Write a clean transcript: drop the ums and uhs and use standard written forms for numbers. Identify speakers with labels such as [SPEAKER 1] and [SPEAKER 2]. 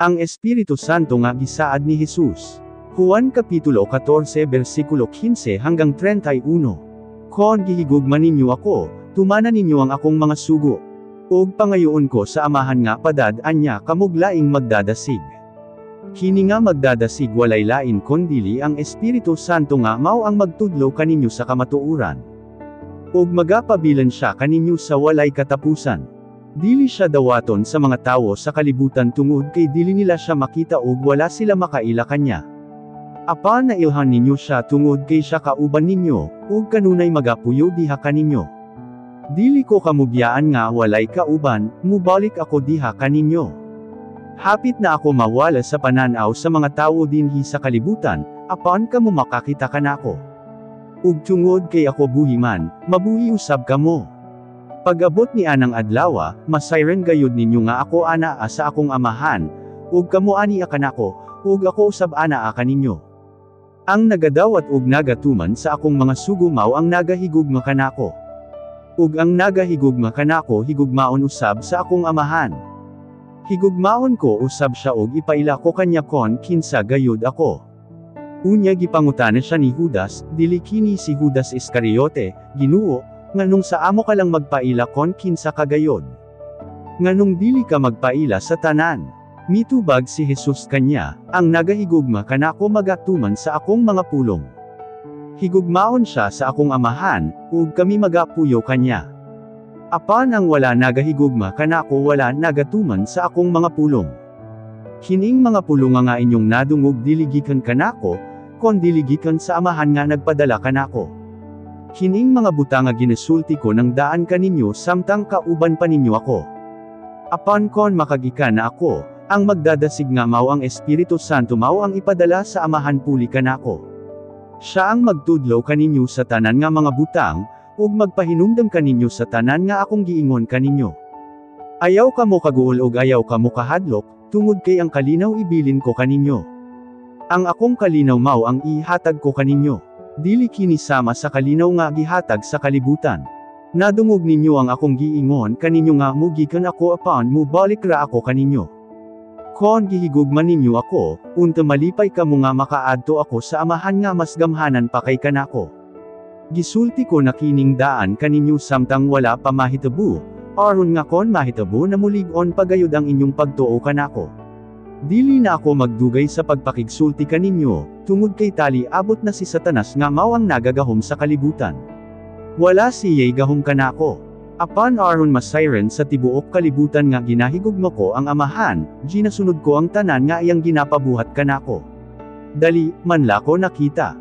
[SPEAKER 1] Ang Espiritu Santo nga gisaad ni Jesus. Juan Kapitulo 14 versikulo 15 hanggang 31. Kon gihigugman ninyo ako, tumanan ninyo ang akong mga sugo. Og pangayoon ko sa amahan nga padad-an niya kamuglaing magdadasig. Kini nga magdadasig walay lain kondili ang Espiritu Santo nga mao ang magtudlo kaninyo sa kamatuoran. Og magapabilan siya kaninyo sa walay katapusan. Dili siya dawaton sa mga tawo sa kalibutan tungod kay dili nila siya makita ug wala sila makaila kanya. Apan nailhan ninyo siya tungod kay siya kauban ninyo, ug kanunay magapuyo diha kaninyo. Dili ko kamubiyaan nga walay kauban, mubalik ako diha kaninyo. Hapit na ako mawala sa pananaw sa mga tawo dinhi sa kalibutan, apan kamo makakita kanako. Ug tungod kay ako buhi man, mabuhi usab kamo. Pag-abot ni anang adlaw, masayren gayud ninyo nga ako anaa sa akong amahan, ug kamo ani kanako, ug ako usab anaa kaninyo. Ang nagadawat ug nagatuman sa akong mga sugo mao ang nagahigugma kanako. Ug ang nagahigugma kanako higugmaon usab sa akong amahan. Higugmaon ko usab siya ug ipaila ko kanya kon kinsa gayud ako. Unya gipangutana siya ni Judas, dili kini si Judas Iscariote, Ginoo, nganong sa amo ka lang magpaila kon kinsa ka gayod. Nganong dili ka magpaila sa tanan. Mitubag si Jesus kanya, ang nagahigugma kanako magatuman sa akong mga pulong. Higugmaon siya sa akong amahan, ug kami magapuyo kanya. Apan ang wala nagahigugma kanako wala nagatuman sa akong mga pulong. Kining mga pulong nga inyong nadungog diligikan kanako, kon diligikan sa amahan nga nagpadala kanako. Kining mga butang nga ginasulti ko ng daan kaninyo samtang kauban pa ninyo ako. Apan kon makagikan na ako, ang magdadasig nga mao ang Espiritu Santo mao ang ipadala sa amahan puli kanako. Siya ang magtudlo kaninyo sa tanan nga mga butang, ug magpahinumdam kaninyo sa tanan nga akong giingon kaninyo. Ayaw kamo kaguol ug ayaw kamo kahadlok, tungod kay ang kalinaw ibilin ko kaninyo. Ang akong kalinaw mao ang ihatag ko kaninyo. Dili kini sama sa kalinaw nga gihatag sa kalibutan. Nadungog ninyo ang akong giingon kaninyo nga mugikan ako apan mubalik ra ako kaninyo. Kon gihigugman ninyo ako, unta malipay kamo nga makaadto ako sa amahan nga mas gamhanan pa kay kanako. Gisulti ko na kining daan kaninyo samtang wala pa mahitabo, aron nga kon mahitabo na mulig-on pagayod ang inyong pagtuo kanako. Dili na ako magdugay sa pagpakigsulti kaninyo, tungod kay tali abot na si Satanas nga mao ang nagagahom sa kalibutan. Wala siya'y gahom kanako. Apan aron masayren sa tibuok kalibutan nga ginahigugma ko ang amahan, ginasunod ko ang tanan nga iyang ginapabuhat kanako. Dali, man lako nakita.